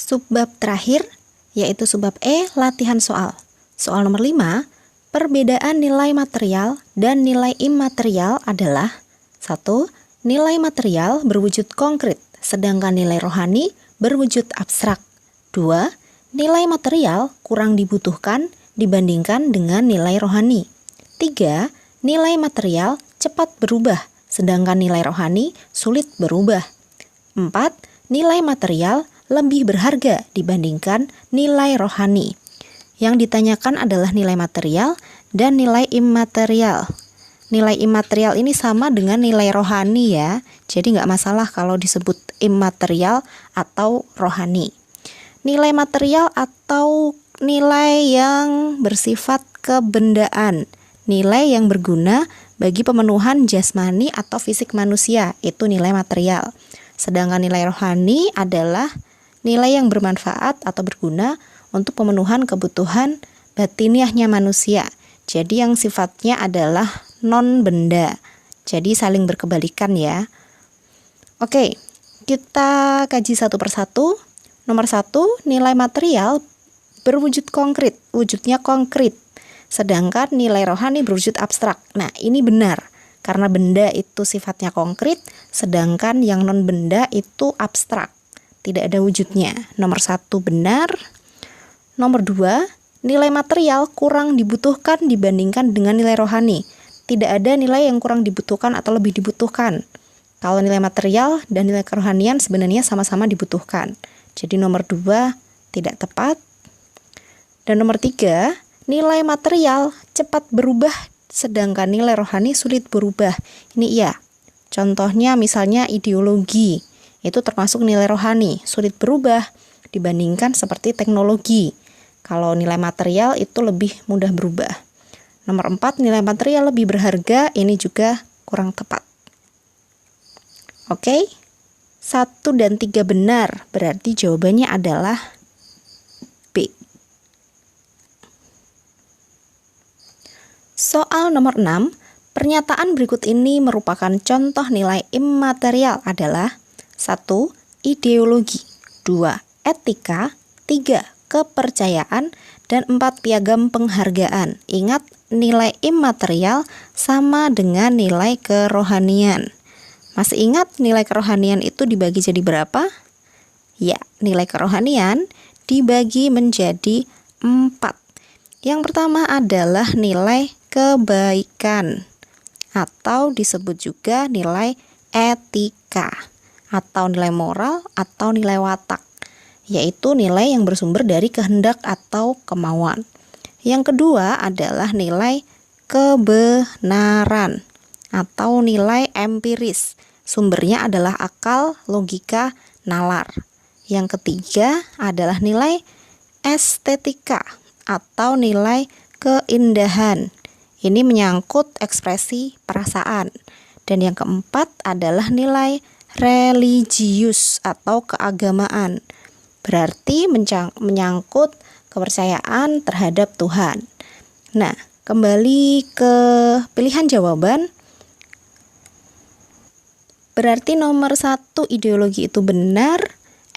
subbab terakhir, yaitu subbab E, latihan soal. Soal nomor 5, perbedaan nilai material dan nilai imaterial adalah 1. Nilai material berwujud konkret, sedangkan nilai rohani berwujud abstrak. 2. Nilai material kurang dibutuhkan dibandingkan dengan nilai rohani. 3. Nilai material cepat berubah, sedangkan nilai rohani sulit berubah. 4. Nilai material lebih berharga dibandingkan nilai rohani. Yang ditanyakan adalah nilai material dan nilai imaterial. Nilai imaterial ini sama dengan nilai rohani ya, jadi nggak masalah kalau disebut imaterial atau rohani. Nilai material atau nilai yang bersifat kebendaan, nilai yang berguna bagi pemenuhan jasmani atau fisik manusia, itu nilai material. Sedangkan nilai rohani adalah nilai yang bermanfaat atau berguna untuk pemenuhan kebutuhan batiniahnya manusia. Jadi yang sifatnya adalah non-benda. Jadi saling berkebalikan ya. Oke, kita kaji satu persatu. Nomor 1, nilai material berwujud konkret, wujudnya konkret. Sedangkan nilai rohani berwujud abstrak. Nah, ini benar. Karena benda itu sifatnya konkret, sedangkan yang non-benda itu abstrak. Tidak ada wujudnya. Nomor 1 benar. Nomor 2, nilai material kurang dibutuhkan dibandingkan dengan nilai rohani. Tidak ada nilai yang kurang dibutuhkan atau lebih dibutuhkan. Kalau nilai material dan nilai kerohanian sebenarnya sama-sama dibutuhkan. Jadi nomor 2 tidak tepat. Dan nomor 3, nilai material cepat berubah sedangkan nilai rohani sulit berubah. Ini iya. Contohnya misalnya ideologi. Itu termasuk nilai rohani, sulit berubah dibandingkan seperti teknologi. Kalau nilai material itu lebih mudah berubah. Nomor 4, nilai material lebih berharga, ini juga kurang tepat. Oke, 1 dan 3 benar, berarti jawabannya adalah B. Soal nomor 6, pernyataan berikut ini merupakan contoh nilai imaterial adalah 1. Ideologi, 2. Etika, 3. Kepercayaan, dan 4. Piagam penghargaan. Ingat, nilai imaterial sama dengan nilai kerohanian. Masih ingat nilai kerohanian itu dibagi jadi berapa? Ya, nilai kerohanian dibagi menjadi 4. Yang pertama adalah nilai kebaikan, atau disebut juga nilai etika, atau nilai moral, atau nilai watak, yaitu nilai yang bersumber dari kehendak atau kemauan. Yang kedua adalah nilai kebenaran, atau nilai empiris, sumbernya adalah akal, logika, nalar. Yang ketiga adalah nilai estetika, atau nilai keindahan, ini menyangkut ekspresi perasaan. Dan yang keempat adalah nilai religius atau keagamaan, berarti menyangkut kepercayaan terhadap Tuhan. Nah, kembali ke pilihan jawaban, berarti nomor 1 ideologi itu benar,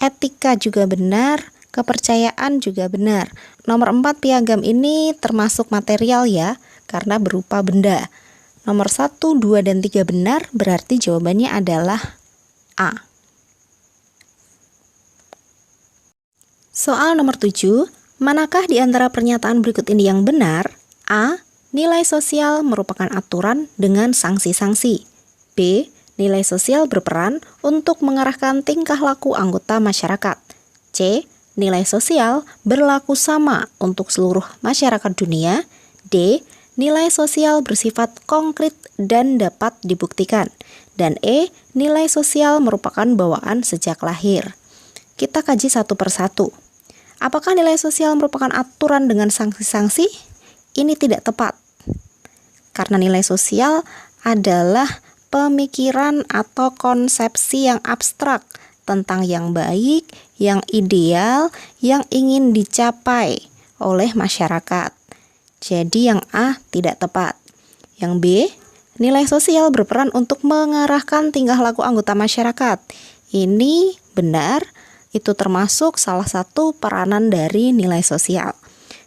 etika juga benar, kepercayaan juga benar. Nomor 4 piagam ini termasuk material ya, karena berupa benda. Nomor 1, 2, dan 3 benar, berarti jawabannya adalah A. Soal nomor 7, manakah di antara pernyataan berikut ini yang benar? A. Nilai sosial merupakan aturan dengan sanksi-sanksi. B. Nilai sosial berperan untuk mengarahkan tingkah laku anggota masyarakat. C. Nilai sosial berlaku sama untuk seluruh masyarakat dunia. D. Nilai sosial bersifat konkret dan dapat dibuktikan. Dan E. Nilai sosial merupakan bawaan sejak lahir. Kita kaji satu persatu. Apakah nilai sosial merupakan aturan dengan sanksi-sanksi? Ini tidak tepat. Karena nilai sosial adalah pemikiran atau konsepsi yang abstrak tentang yang baik, yang ideal, yang ingin dicapai oleh masyarakat. Jadi yang A tidak tepat. Yang B, nilai sosial berperan untuk mengarahkan tingkah laku anggota masyarakat. Ini benar Itu termasuk salah satu peranan dari nilai sosial.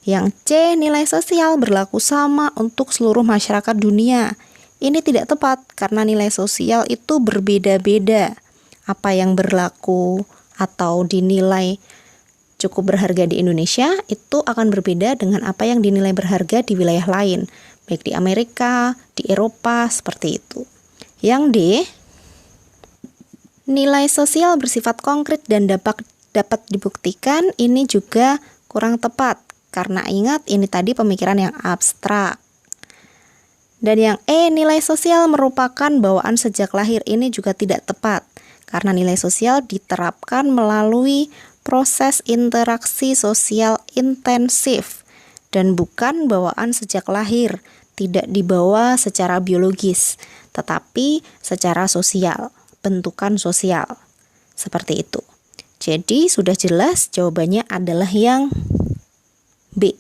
Yang C, nilai sosial berlaku sama untuk seluruh masyarakat dunia. Ini tidak tepat karena nilai sosial itu berbeda-beda. Apa yang berlaku atau dinilai cukup berharga di Indonesia itu akan berbeda dengan apa yang dinilai berharga di wilayah lain, baik di Amerika, di Eropa, seperti itu. Yang D, nilai sosial bersifat konkret dan dapat dibuktikan, ini juga kurang tepat karena ingat ini tadi pemikiran yang abstrak. Dan yang E, nilai sosial merupakan bawaan sejak lahir, ini juga tidak tepat karena nilai sosial diterapkan melalui proses interaksi sosial intensif dan bukan bawaan sejak lahir, tidak dibawa secara biologis, tetapi secara sosial, bentukan sosial. Seperti itu. Jadi sudah jelas jawabannya adalah yang B.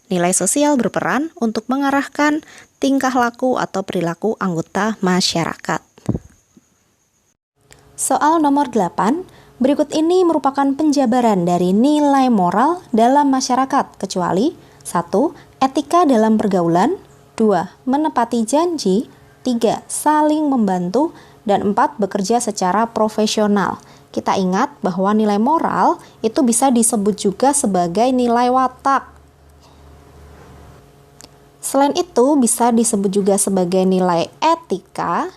Nilai sosial berperan untuk mengarahkan tingkah laku atau perilaku anggota masyarakat. Soal nomor 8, berikut ini merupakan penjabaran dari nilai moral dalam masyarakat kecuali 1. Etika dalam pergaulan, 2. Menepati janji, 3. Saling membantu, dan 4. Bekerja secara profesional. Kita ingat bahwa nilai moral itu bisa disebut juga sebagai nilai watak. Selain itu bisa disebut juga sebagai nilai etika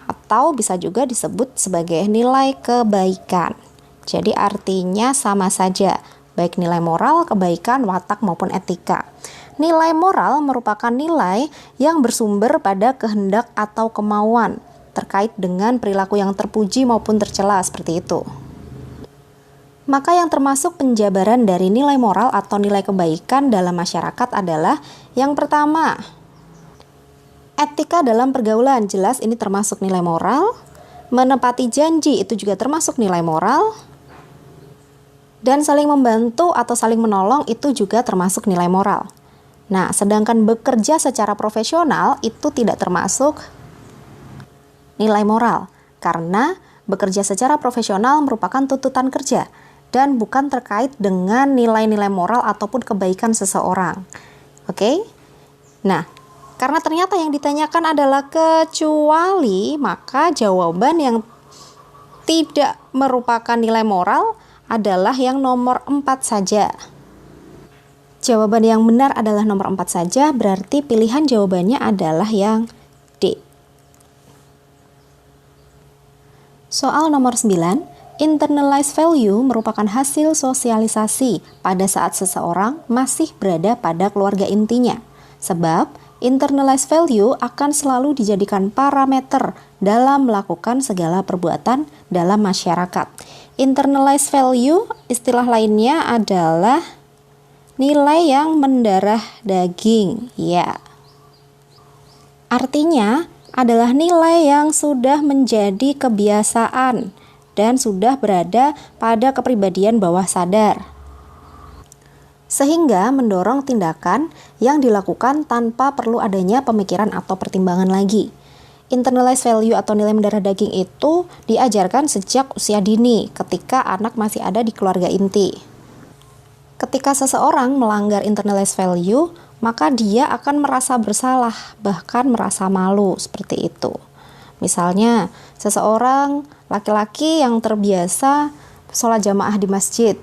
atau bisa juga disebut sebagai nilai kebaikan. Jadi artinya sama saja, baik nilai moral, kebaikan, watak maupun etika. Nilai moral merupakan nilai yang bersumber pada kehendak atau kemauan terkait dengan perilaku yang terpuji maupun tercela, seperti itu. Maka yang termasuk penjabaran dari nilai moral atau nilai kebaikan dalam masyarakat adalah yang pertama, etika dalam pergaulan, jelas ini termasuk nilai moral. Menepati janji itu juga termasuk nilai moral. Dan saling membantu atau saling menolong itu juga termasuk nilai moral. Nah, sedangkan bekerja secara profesional itu tidak termasuk nilai moral karena bekerja secara profesional merupakan tuntutan kerja dan bukan terkait dengan nilai-nilai moral ataupun kebaikan seseorang. Oke? Nah, karena ternyata yang ditanyakan adalah kecuali, maka jawaban yang tidak merupakan nilai moral adalah yang nomor 4 saja. Jawaban yang benar adalah nomor 4 saja, berarti pilihan jawabannya adalah yang D. Soal nomor 9. Internalized value merupakan hasil sosialisasi pada saat seseorang masih berada pada keluarga intinya. Sebab, internalized value akan selalu dijadikan parameter dalam melakukan segala perbuatan dalam masyarakat. Internalized value, istilah lainnya adalah nilai yang mendarah daging. Ya. Artinya, adalah nilai yang sudah menjadi kebiasaan dan sudah berada pada kepribadian bawah sadar, sehingga mendorong tindakan yang dilakukan tanpa perlu adanya pemikiran atau pertimbangan lagi. Internalized value atau nilai mendarah daging itu diajarkan sejak usia dini ketika anak masih ada di keluarga inti. Ketika seseorang melanggar internalized value, maka dia akan merasa bersalah, bahkan merasa malu, seperti itu. Misalnya, seseorang laki-laki yang terbiasa sholat jamaah di masjid.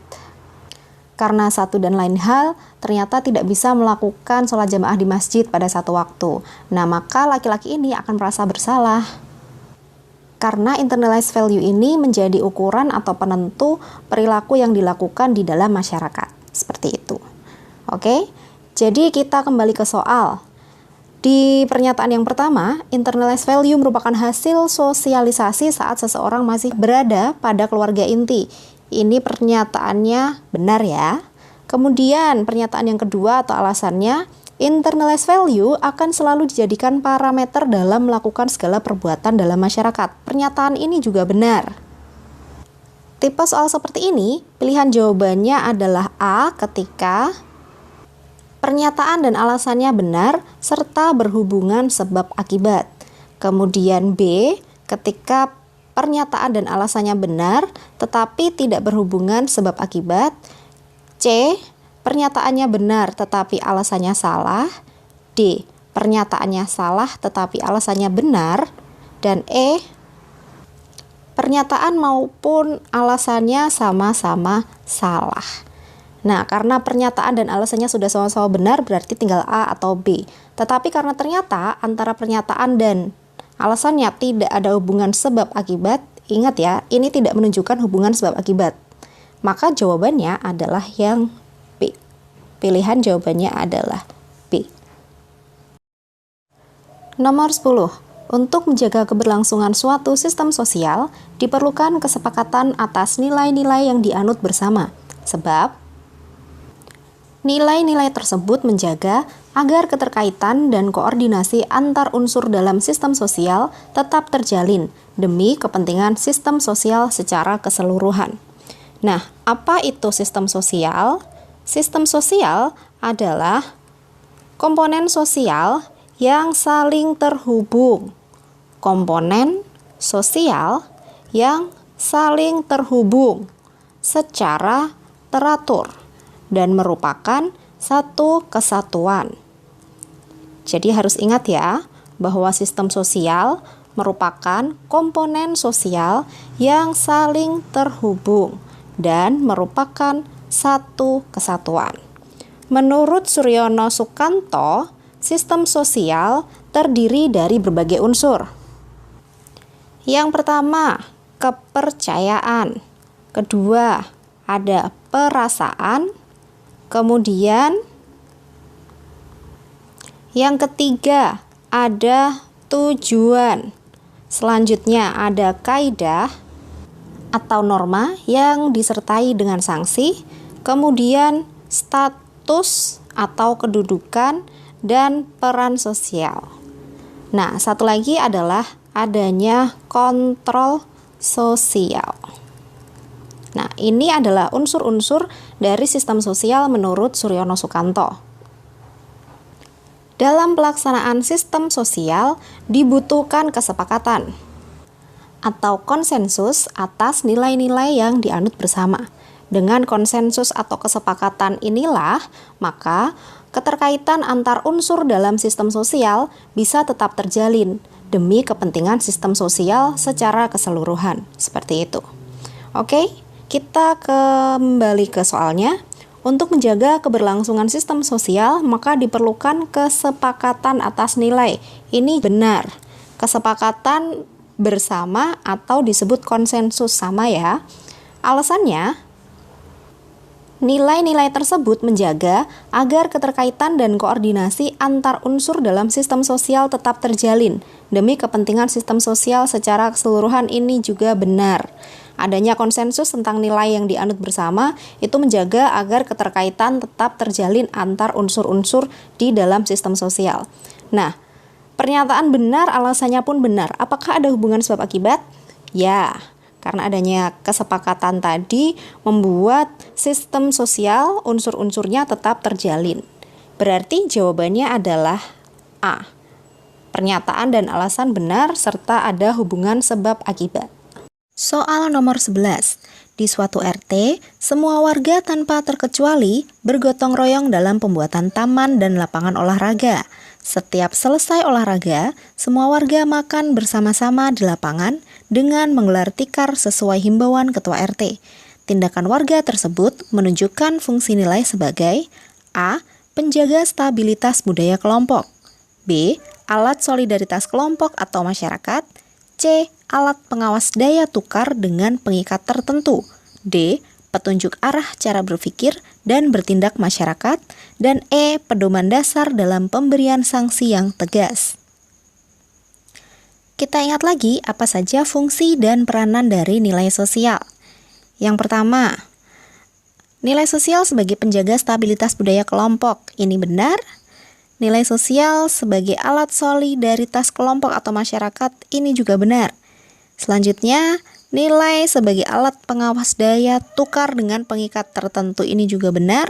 Karena satu dan lain hal, ternyata tidak bisa melakukan sholat jamaah di masjid pada satu waktu. Nah, maka laki-laki ini akan merasa bersalah. Karena internalized value ini menjadi ukuran atau penentu perilaku yang dilakukan di dalam masyarakat. Seperti itu. Oke, jadi kita kembali ke soal. Di pernyataan yang pertama, internalized value merupakan hasil sosialisasi saat seseorang masih berada pada keluarga inti. Ini pernyataannya benar ya. Kemudian pernyataan yang kedua atau alasannya, internalized value akan selalu dijadikan parameter dalam melakukan segala perbuatan dalam masyarakat. Pernyataan ini juga benar. Tipe soal seperti ini, pilihan jawabannya adalah A ketika pernyataan dan alasannya benar serta berhubungan sebab akibat. Kemudian B, ketika pernyataan dan alasannya benar tetapi tidak berhubungan sebab akibat. C. Pernyataannya benar tetapi alasannya salah. D. Pernyataannya salah tetapi alasannya benar. Dan E. Pernyataan maupun alasannya sama-sama salah. Nah, karena pernyataan dan alasannya sudah sama-sama benar, berarti tinggal A atau B. Tetapi karena ternyata antara pernyataan dan alasannya tidak ada hubungan sebab akibat, ingat ya, ini tidak menunjukkan hubungan sebab akibat. Maka jawabannya adalah yang B. Pilihan jawabannya adalah B. Nomor 10. Untuk menjaga keberlangsungan suatu sistem sosial, diperlukan kesepakatan atas nilai-nilai yang dianut bersama. Sebab nilai-nilai tersebut menjaga agar keterkaitan dan koordinasi antar unsur dalam sistem sosial tetap terjalin demi kepentingan sistem sosial secara keseluruhan. Nah, apa itu sistem sosial? Sistem sosial adalah komponen sosial yang saling terhubung. Komponen sosial yang saling terhubung secara teratur dan merupakan satu kesatuan. Jadi harus ingat ya, bahwa sistem sosial merupakan komponen sosial yang saling terhubung dan merupakan satu kesatuan. Menurut Suryono Sukanto, sistem sosial terdiri dari berbagai unsur. Yang pertama, kepercayaan. Kedua, ada perasaan. Kemudian yang ketiga ada tujuan. Selanjutnya ada kaidah atau norma yang disertai dengan sanksi. Kemudian status atau kedudukan dan peran sosial. Nah, satu lagi adalah adanya kontrol sosial. Nah, ini adalah unsur-unsur dari sistem sosial menurut Suryono Sukanto. Dalam pelaksanaan sistem sosial dibutuhkan kesepakatan atau konsensus atas nilai-nilai yang dianut bersama. Dengan konsensus atau kesepakatan inilah, maka keterkaitan antar unsur dalam sistem sosial bisa tetap terjalin demi kepentingan sistem sosial secara keseluruhan. Seperti itu. Oke? Kita kembali ke soalnya. Untuk menjaga keberlangsungan sistem sosial, maka diperlukan kesepakatan atas nilai. Ini benar. Kesepakatan bersama atau disebut konsensus, sama ya. Alasannya, nilai-nilai tersebut menjaga agar keterkaitan dan koordinasi antar unsur dalam sistem sosial tetap terjalin. Demi kepentingan sistem sosial secara keseluruhan, ini juga benar. Adanya konsensus tentang nilai yang dianut bersama itu menjaga agar keterkaitan tetap terjalin antar unsur-unsur di dalam sistem sosial. Nah, pernyataan benar alasannya pun benar. Apakah ada hubungan sebab akibat? Ya, karena adanya kesepakatan tadi membuat sistem sosial unsur-unsurnya tetap terjalin. Berarti jawabannya adalah A. Pernyataan dan alasan benar serta ada hubungan sebab akibat. Soal nomor 11. Di suatu RT, semua warga tanpa terkecuali bergotong royong dalam pembuatan taman dan lapangan olahraga. Setiap selesai olahraga, semua warga makan bersama-sama di lapangan dengan menggelar tikar sesuai himbauan ketua RT. Tindakan warga tersebut menunjukkan fungsi nilai sebagai A. Penjaga stabilitas budaya kelompok. B. Alat solidaritas kelompok atau masyarakat. C. Alat pengawas daya tukar dengan pengikat tertentu. D. Petunjuk arah cara berpikir dan bertindak masyarakat. Dan E. Pedoman dasar dalam pemberian sanksi yang tegas. Kita ingat lagi apa saja fungsi dan peranan dari nilai sosial. Yang pertama, nilai sosial sebagai penjaga stabilitas budaya kelompok. Ini benar. Nilai sosial sebagai alat solidaritas kelompok atau masyarakat. Ini juga benar. Selanjutnya, nilai sebagai alat pengawas daya tukar dengan pengikat tertentu. Ini juga benar.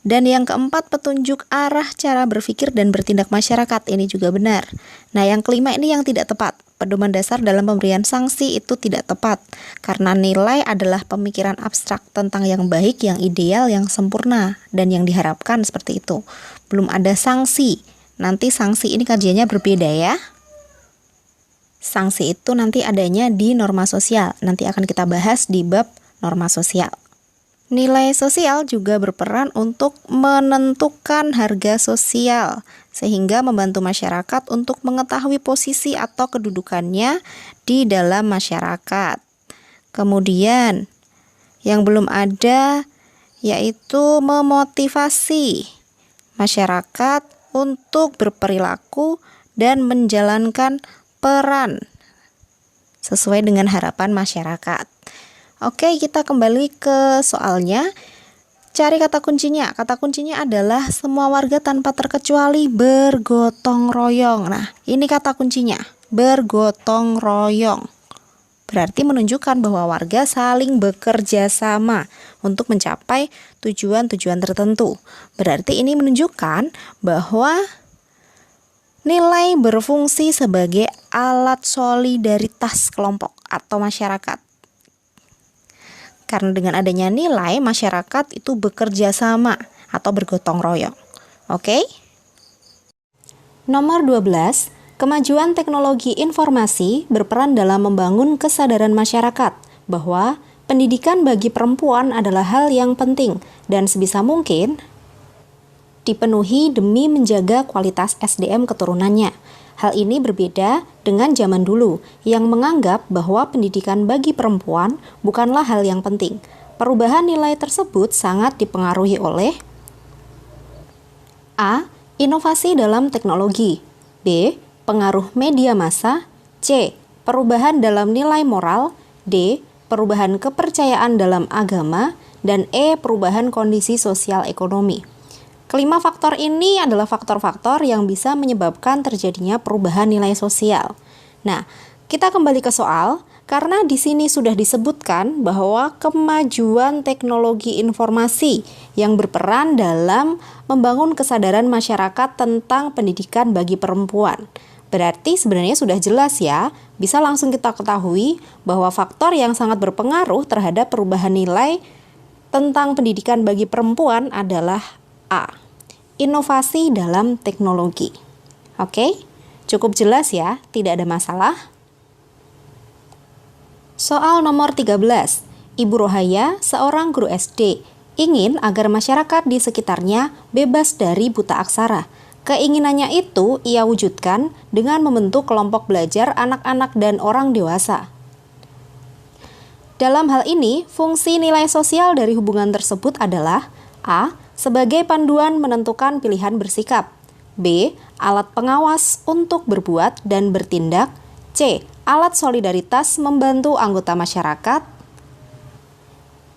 Dan yang keempat, petunjuk arah cara berpikir dan bertindak masyarakat. Ini juga benar. Nah, yang kelima ini yang tidak tepat. pedoman dasar dalam pemberian sanksi itu tidak tepat, karena nilai adalah pemikiran abstrak tentang yang baik, yang ideal, yang sempurna, dan yang diharapkan seperti itu. Belum ada sanksi. Nanti sanksi ini kajiannya berbeda ya. Sanksi itu nanti adanya di norma sosial. Nanti akan kita bahas di bab norma sosial. Nilai sosial juga berperan untuk menentukan harga sosial, sehingga membantu masyarakat untuk mengetahui posisi atau kedudukannya di dalam masyarakat. Kemudian, yang belum ada yaitu memotivasi masyarakat untuk berperilaku dan menjalankan peran sesuai dengan harapan masyarakat. Oke, kita kembali ke soalnya. Cari kata kuncinya. Kata kuncinya adalah semua warga tanpa terkecuali bergotong royong. Nah, ini kata kuncinya, bergotong royong. Berarti menunjukkan bahwa warga saling bekerja sama untuk mencapai tujuan-tujuan tertentu. Berarti ini menunjukkan bahwa nilai berfungsi sebagai alat solidaritas kelompok atau masyarakat. Karena dengan adanya nilai, masyarakat itu bekerja sama atau bergotong royong. Oke? Nomor 12, kemajuan teknologi informasi berperan dalam membangun kesadaran masyarakat bahwa pendidikan bagi perempuan adalah hal yang penting dan sebisa mungkin dipenuhi demi menjaga kualitas SDM keturunannya. Hal ini berbeda dengan zaman dulu yang menganggap bahwa pendidikan bagi perempuan bukanlah hal yang penting. Perubahan nilai tersebut sangat dipengaruhi oleh A. Inovasi dalam teknologi, B. Pengaruh media massa, C. Perubahan dalam nilai moral, D. Perubahan kepercayaan dalam agama, dan E. Perubahan kondisi sosial ekonomi. Kelima faktor ini adalah faktor-faktor yang bisa menyebabkan terjadinya perubahan nilai sosial. Nah, kita kembali ke soal, karena di sini sudah disebutkan bahwa kemajuan teknologi informasi yang berperan dalam membangun kesadaran masyarakat tentang pendidikan bagi perempuan. Berarti sebenarnya sudah jelas ya, bisa langsung kita ketahui bahwa faktor yang sangat berpengaruh terhadap perubahan nilai tentang pendidikan bagi perempuan adalah A. Inovasi dalam teknologi. Oke, cukup jelas ya, tidak ada masalah. Soal nomor 13. Ibu Rohaya, seorang guru SD, ingin agar masyarakat di sekitarnya bebas dari buta aksara. Keinginannya itu ia wujudkan dengan membentuk kelompok belajar anak-anak dan orang dewasa. Dalam hal ini, fungsi nilai sosial dari hubungan tersebut adalah A. Sebagai panduan menentukan pilihan bersikap, B. Alat pengawas untuk berbuat dan bertindak, C. Alat solidaritas membantu anggota masyarakat,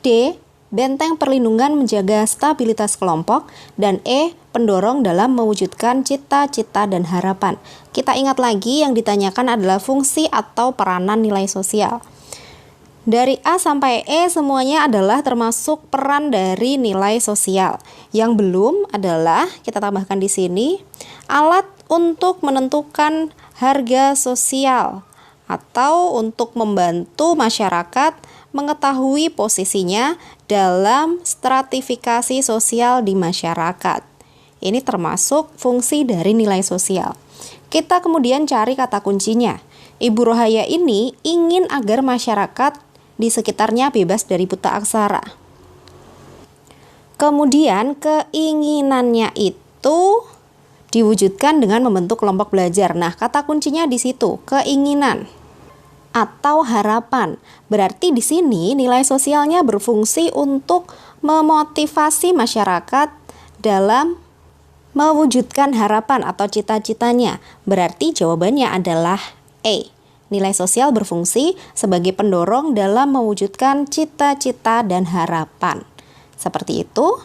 D. Benteng perlindungan menjaga stabilitas kelompok, dan E. Pendorong dalam mewujudkan cita-cita dan harapan. Kita ingat lagi yang ditanyakan adalah fungsi atau peranan nilai sosial. Dari A sampai E semuanya adalah termasuk peran dari nilai sosial. Yang belum adalah, kita tambahkan di sini, alat untuk menentukan harga sosial atau untuk membantu masyarakat mengetahui posisinya dalam stratifikasi sosial di masyarakat. Ini termasuk fungsi dari nilai sosial. Kita kemudian cari kata kuncinya. Ibu Rohaya ini ingin agar masyarakat di sekitarnya bebas dari buta aksara. Kemudian keinginannya itu diwujudkan dengan membentuk kelompok belajar. Nah, kata kuncinya di situ, keinginan atau harapan. Berarti di sini nilai sosialnya berfungsi untuk memotivasi masyarakat dalam mewujudkan harapan atau cita-citanya. Berarti jawabannya adalah E. Nilai sosial berfungsi sebagai pendorong dalam mewujudkan cita-cita dan harapan. Seperti itu.